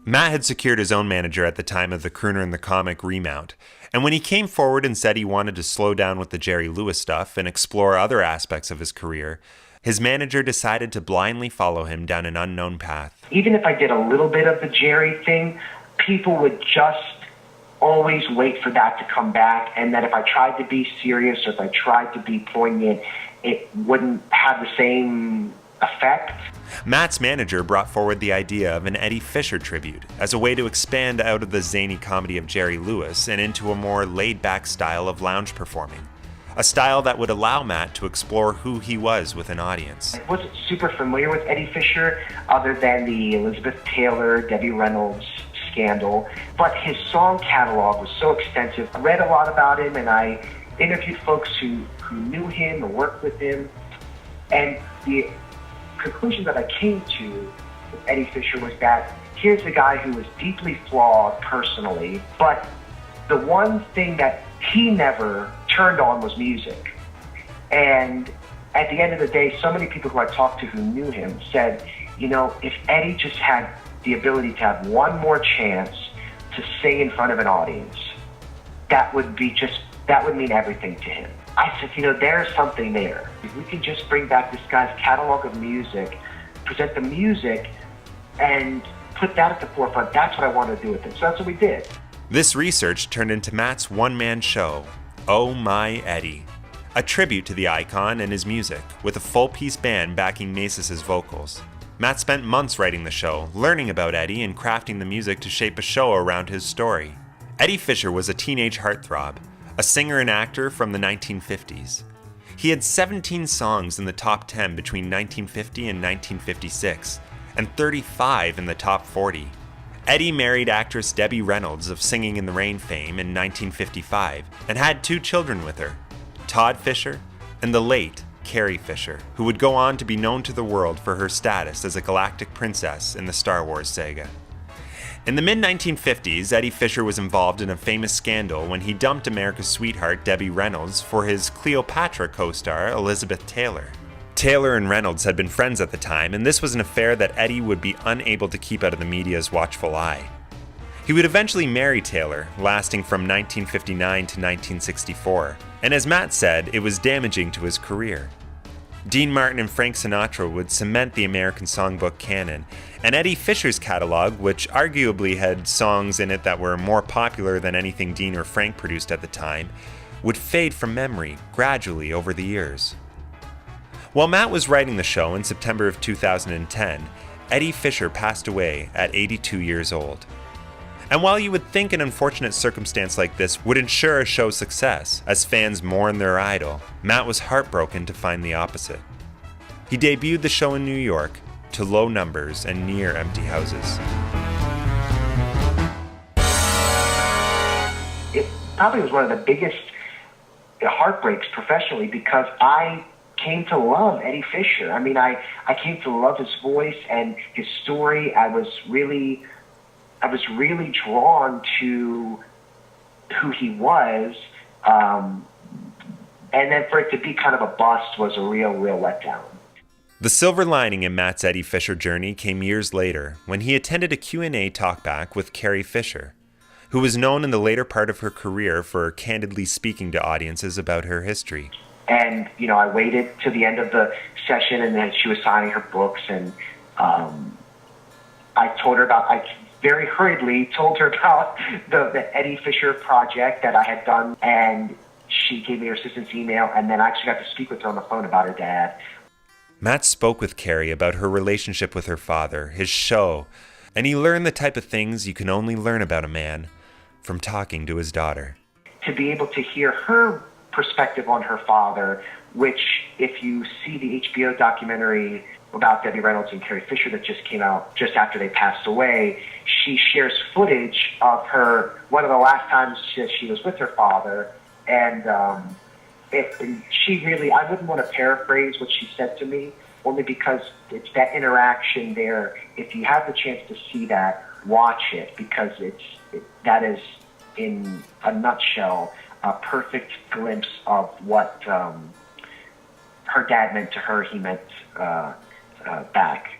Matt had secured his own manager at the time of the Crooner and the Comic remount, and when he came forward and said he wanted to slow down with the Jerry Lewis stuff and explore other aspects of his career, his manager decided to blindly follow him down an unknown path. Even if I did a little bit of the Jerry thing, people would just always wait for that to come back, and that if I tried to be serious or if I tried to be poignant, it wouldn't have the same effect. Matt's manager brought forward the idea of an Eddie Fisher tribute as a way to expand out of the zany comedy of Jerry Lewis and into a more laid-back style of lounge performing. A style that would allow Matt to explore who he was with an audience. I wasn't super familiar with Eddie Fisher other than the Elizabeth Taylor, Debbie Reynolds scandal, but his song catalog was so extensive. I read a lot about him, and I interviewed folks who knew him or worked with him, and the conclusion that I came to with Eddie Fisher was that here's a guy who was deeply flawed personally, but the one thing that he never turned on was music. And at the end of the day, so many people who I talked to who knew him said, you know, if Eddie just had the ability to have one more chance to sing in front of an audience, that would mean everything to him. I said, you know, there's something there. If we can just bring back this guy's catalog of music, present the music, and put that at the forefront, that's what I want to do with it. So that's what we did. This research turned into Matt's one-man show, Oh My Eddie, a tribute to the icon and his music, with a full-piece band backing Macis' vocals. Matt spent months writing the show, learning about Eddie and crafting the music to shape a show around his story. Eddie Fisher was a teenage heartthrob, a singer and actor from the 1950s. He had 17 songs in the top 10 between 1950 and 1956, and 35 in the top 40. Eddie married actress Debbie Reynolds of Singing in the Rain fame in 1955, and had 2 children with her, Todd Fisher and the late Carrie Fisher, who would go on to be known to the world for her status as a galactic princess in the Star Wars saga. In the mid-1950s, Eddie Fisher was involved in a famous scandal when he dumped America's sweetheart Debbie Reynolds for his Cleopatra co-star Elizabeth Taylor. Taylor and Reynolds had been friends at the time, and this was an affair that Eddie would be unable to keep out of the media's watchful eye. He would eventually marry Taylor, lasting from 1959 to 1964, and as Matt said, it was damaging to his career. Dean Martin and Frank Sinatra would cement the American songbook canon, and Eddie Fisher's catalog, which arguably had songs in it that were more popular than anything Dean or Frank produced at the time, would fade from memory gradually over the years. While Matt was writing the show in September of 2010, Eddie Fisher passed away at 82 years old. And while you would think an unfortunate circumstance like this would ensure a show's success, as fans mourn their idol, Matt was heartbroken to find the opposite. He debuted the show in New York to low numbers and near empty houses. It probably was one of the biggest heartbreaks professionally because I came to love Eddie Fisher. I mean, I came to love his voice and his story. I was really drawn to who he was. And then for it to be kind of a bust was a real letdown. The silver lining in Matt's Eddie Fisher journey came years later when he attended a Q&A talkback with Carrie Fisher, who was known in the later part of her career for candidly speaking to audiences about her history. And, I waited to the end of the session, and then she was signing her books, and I very hurriedly told her about the Eddie Fisher project that I had done, and she gave me her assistant's email, and then I actually got to speak with her on the phone about her dad. Matt spoke with Carrie about her relationship with her father, his show, and he learned the type of things you can only learn about a man from talking to his daughter. To be able to hear her perspective on her father, which if you see the HBO documentary about Debbie Reynolds and Carrie Fisher that just came out just after they passed away, she shares footage of her, one of the last times she was with her father, and she really, I wouldn't want to paraphrase what she said to me, only because it's that interaction there. If you have the chance to see that, watch it, because that is, in a nutshell, a perfect glimpse of what her dad meant to her, he meant back.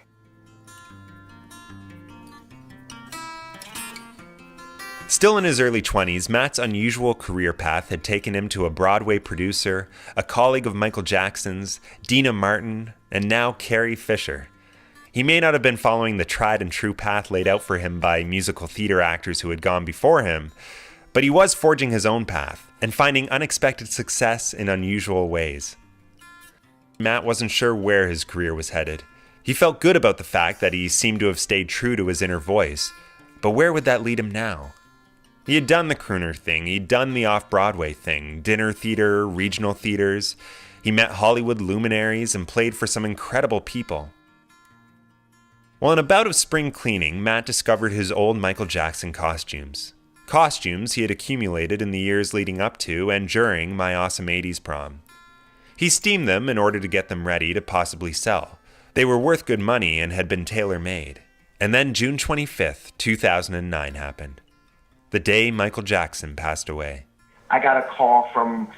Still in his early 20s, Matt's unusual career path had taken him to a Broadway producer, a colleague of Michael Jackson's, Dina Martin, and now Carrie Fisher. He may not have been following the tried and true path laid out for him by musical theater actors who had gone before him, but he was forging his own path and finding unexpected success in unusual ways. Matt wasn't sure where his career was headed. He felt good about the fact that he seemed to have stayed true to his inner voice, but where would that lead him now? He had done the crooner thing, he'd done the off-Broadway thing, dinner theater, regional theaters. He met Hollywood luminaries and played for some incredible people. Well, in a bout of spring cleaning, Matt discovered his old Michael Jackson costumes. Costumes he had accumulated in the years leading up to and during My Awesome 80s prom. He steamed them in order to get them ready to possibly sell. They were worth good money and had been tailor-made. And then June 25th, 2009 happened. The day Michael Jackson passed away. I got a call from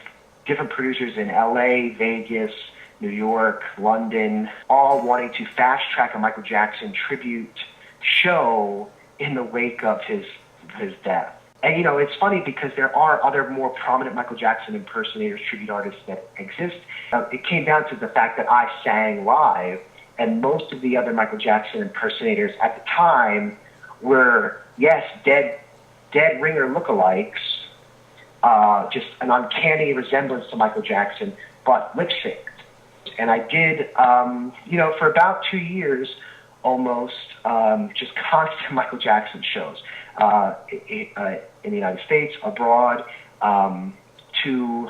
different producers in LA, Vegas, New York, London, all wanting to fast-track a Michael Jackson tribute show in the wake of his death. And, it's funny because there are other more prominent Michael Jackson impersonators, tribute artists that exist. It came down to the fact that I sang live, and most of the other Michael Jackson impersonators at the time were, yes, dead ringer lookalikes, just an uncanny resemblance to Michael Jackson, but lip-synced. And I did, for about 2 years, almost just constant Michael Jackson shows in the United States, abroad, to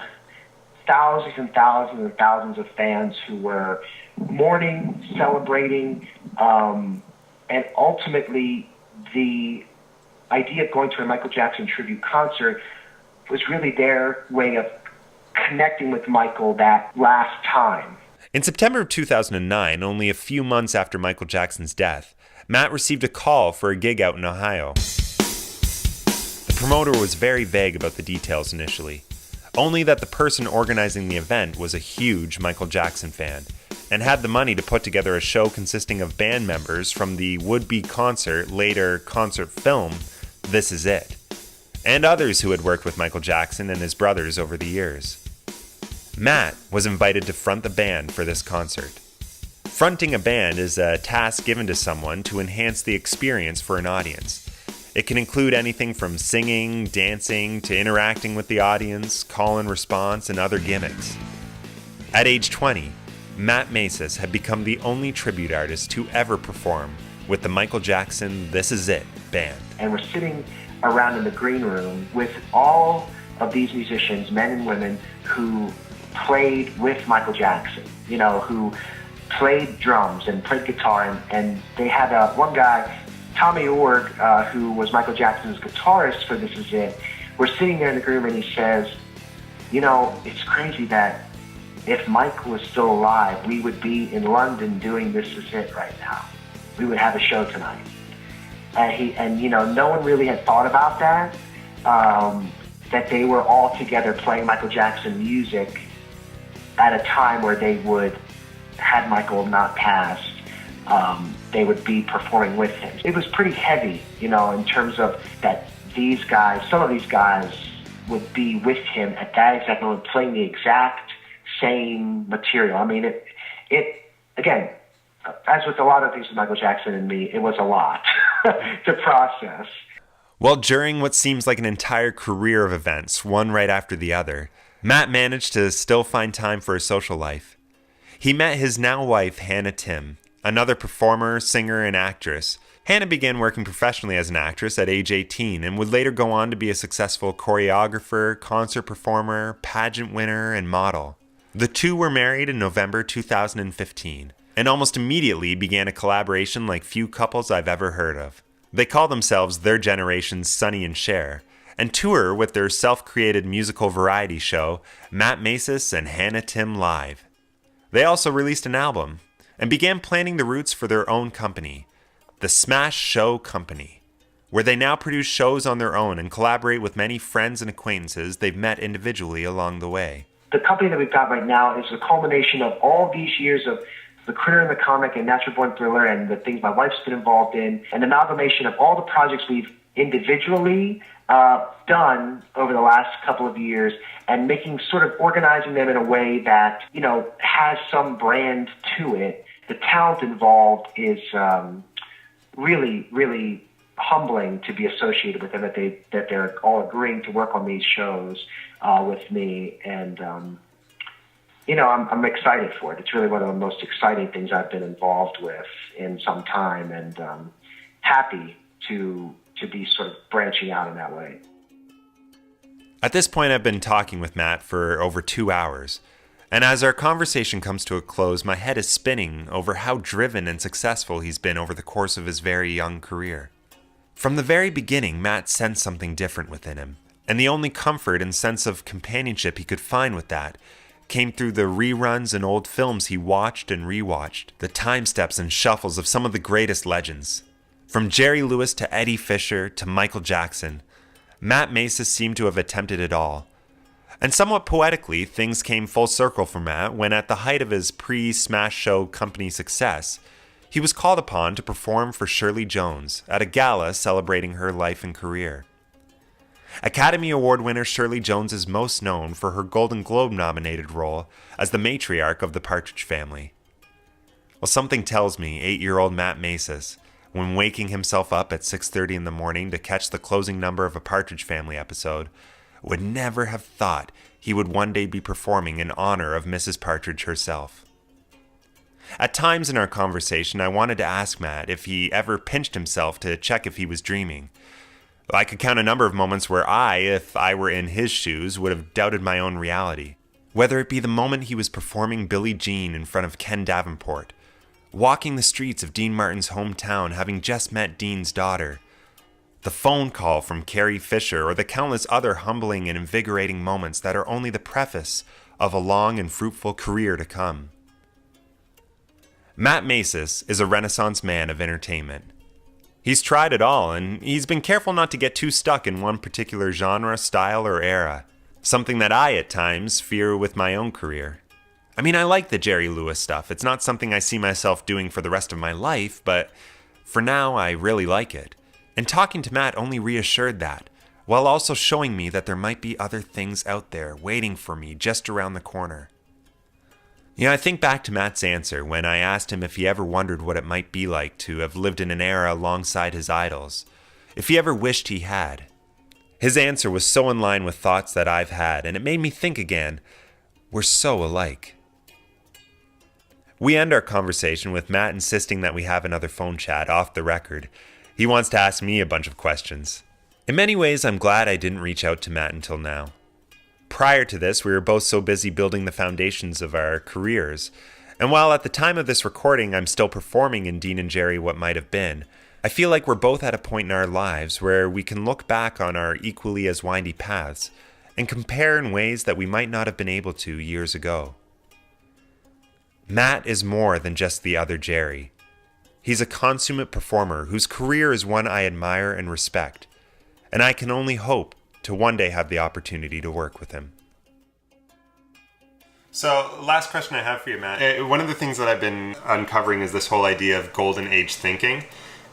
thousands and thousands and thousands of fans who were mourning, celebrating, and ultimately the idea of going to a Michael Jackson tribute concert was really their way of connecting with Michael that last time. In September of 2009, only a few months after Michael Jackson's death, Matt received a call for a gig out in Ohio. The promoter was very vague about the details initially, only that the person organizing the event was a huge Michael Jackson fan and had the money to put together a show consisting of band members from the would-be concert, later concert film, This Is It, and others who had worked with Michael Jackson and his brothers over the years. Matt was invited to front the band for this concert. Fronting a band is a task given to someone to enhance the experience for an audience. It can include anything from singing, dancing, to interacting with the audience, call and response, and other gimmicks. At age 20, Matt Macis had become the only tribute artist to ever perform with the Michael Jackson This Is It band. And we're sitting around in the green room with all of these musicians, men and women, who played with Michael Jackson, who played drums and played guitar, and they had one guy, Tommy Org, who was Michael Jackson's guitarist for This Is It. We're sitting there in the room and he says, it's crazy that if Mike was still alive, we would be in London doing This Is It right now. We would have a show tonight. And no one really had thought about that, that they were all together playing Michael Jackson music at a time where they would, had Michael not passed, they would be performing with him. It was pretty heavy, in terms of that these guys, some of these guys would be with him at that exact moment playing the exact same material. I mean, it again, as with a lot of things with Michael Jackson and me, it was a lot to process. Well, during what seems like an entire career of events, one right after the other, Matt managed to still find time for a social life. He met his now wife, Hannah Tim, another performer, singer, and actress. Hannah began working professionally as an actress at age 18 and would later go on to be a successful choreographer, concert performer, pageant winner, and model. The two were married in November 2015 and almost immediately began a collaboration like few couples I've ever heard of. They call themselves their generation's Sonny and Cher and tour with their self-created musical variety show, Matt Macis and Hannah Tim Live. They also released an album and began planning the roots for their own company, the Smash Show Company, where they now produce shows on their own and collaborate with many friends and acquaintances they've met individually along the way. The company that we've got right now is the culmination of all these years of The Critter and the Comic and Natural Born Thriller and the things my wife's been involved in, an amalgamation of all the projects we've individually done over the last couple of years and organizing them in a way that, has some brand to it. The talent involved is really, really humbling to be associated with them, that they're all agreeing to work on these shows with me. And, I'm excited for it. It's really one of the most exciting things I've been involved with in some time, and happy to be sort of branching out in that way. At this point, I've been talking with Matt for over 2 hours, and as our conversation comes to a close, my head is spinning over how driven and successful he's been over the course of his very young career. From the very beginning, Matt sensed something different within him, and the only comfort and sense of companionship he could find with that came through the reruns and old films he watched and rewatched, the time steps and shuffles of some of the greatest legends. From Jerry Lewis to Eddie Fisher to Michael Jackson, Matt Macis seemed to have attempted it all. And somewhat poetically, things came full circle for Matt when, at the height of his pre-Smash Show Company success, he was called upon to perform for Shirley Jones at a gala celebrating her life and career. Academy Award winner Shirley Jones is most known for her Golden Globe-nominated role as the matriarch of the Partridge Family. Well, something tells me 8-year-old Matt Macis, when waking himself up at 6:30 in the morning to catch the closing number of a Partridge Family episode, would never have thought he would one day be performing in honor of Mrs. Partridge herself. At times in our conversation, I wanted to ask Matt if he ever pinched himself to check if he was dreaming. I could count a number of moments where if I were in his shoes, would have doubted my own reality. Whether it be the moment he was performing Billie Jean in front of Ken Davenport, walking the streets of Dean Martin's hometown having just met Dean's daughter, the phone call from Carrie Fisher, or the countless other humbling and invigorating moments that are only the preface of a long and fruitful career to come. Matt Macis is a Renaissance man of entertainment. He's tried it all, and he's been careful not to get too stuck in one particular genre, style, or era, something that I, at times, fear with my own career. I mean, I like the Jerry Lewis stuff. It's not something I see myself doing for the rest of my life, but for now, I really like it. And talking to Matt only reassured that, while also showing me that there might be other things out there waiting for me just around the corner. I think back to Matt's answer when I asked him if he ever wondered what it might be like to have lived in an era alongside his idols, if he ever wished he had. His answer was so in line with thoughts that I've had, and it made me think again, we're so alike. We end our conversation with Matt insisting that we have another phone chat off the record. He wants to ask me a bunch of questions. In many ways, I'm glad I didn't reach out to Matt until now. Prior to this, we were both so busy building the foundations of our careers, and while at the time of this recording I'm still performing in Dean and Jerry What Might Have Been, I feel like we're both at a point in our lives where we can look back on our equally as windy paths and compare in ways that we might not have been able to years ago. Matt is more than just the other Jerry. He's a consummate performer whose career is one I admire and respect, and I can only hope to one day have the opportunity to work with him. So, last question I have for you, Matt. One of the things that I've been uncovering is this whole idea of golden age thinking,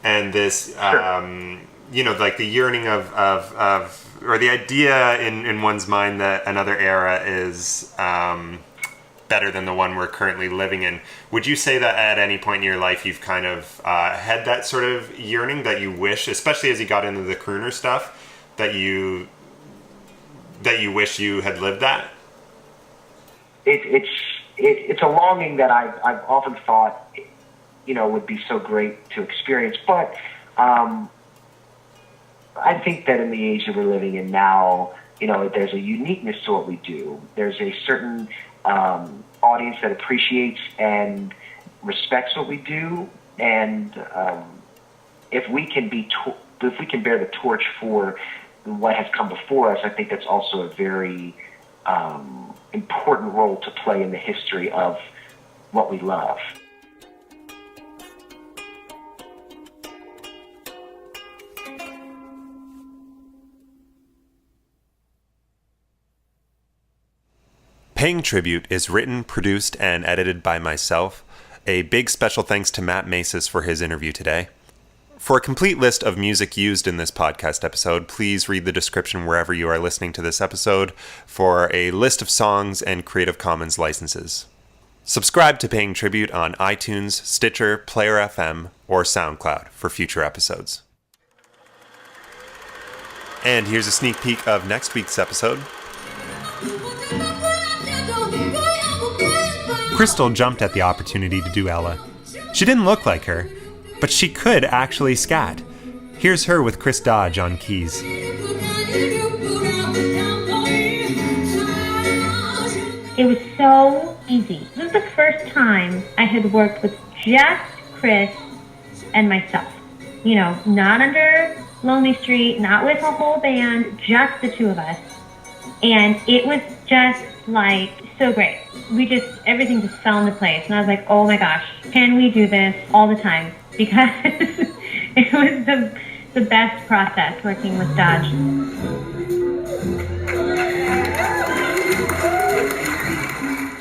and this, like the yearning of or the idea in one's mind that another era is better than the one we're currently living in. Would you say that at any point in your life you've kind of had that sort of yearning that you wish, especially as you got into the crooner stuff, that you wish you had lived that? It's a longing that I've often thought, would be so great to experience. But I think that in the age that we're living in now, there's a uniqueness to what we do. There's a certain audience that appreciates and respects what we do, and if we can bear the torch for what has come before us, I think that's also a very important role to play in the history of what we love. Paying Tribute is written, produced, and edited by myself. A big special thanks to Matt Macis for his interview today. For a complete list of music used in this podcast episode, please read the description wherever you are listening to this episode for a list of songs and Creative Commons licenses. Subscribe to Paying Tribute on iTunes, Stitcher, Player FM, or SoundCloud for future episodes. And here's a sneak peek of next week's episode. Crystal jumped at the opportunity to do Ella. She didn't look like her, but she could actually scat. Here's her with Chris Dodge on keys. It was so easy. This was the first time I had worked with just Chris and myself. Not under Lonely Street, not with a whole band, just the two of us. And it was just so great. Everything just fell into place. And I was like, oh my gosh, can we do this all the time? Because it was the best process working with Dodge.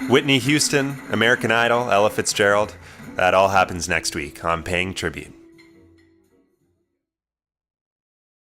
Whitney Houston, American Idol, Ella Fitzgerald, that all happens next week on Paying Tribute.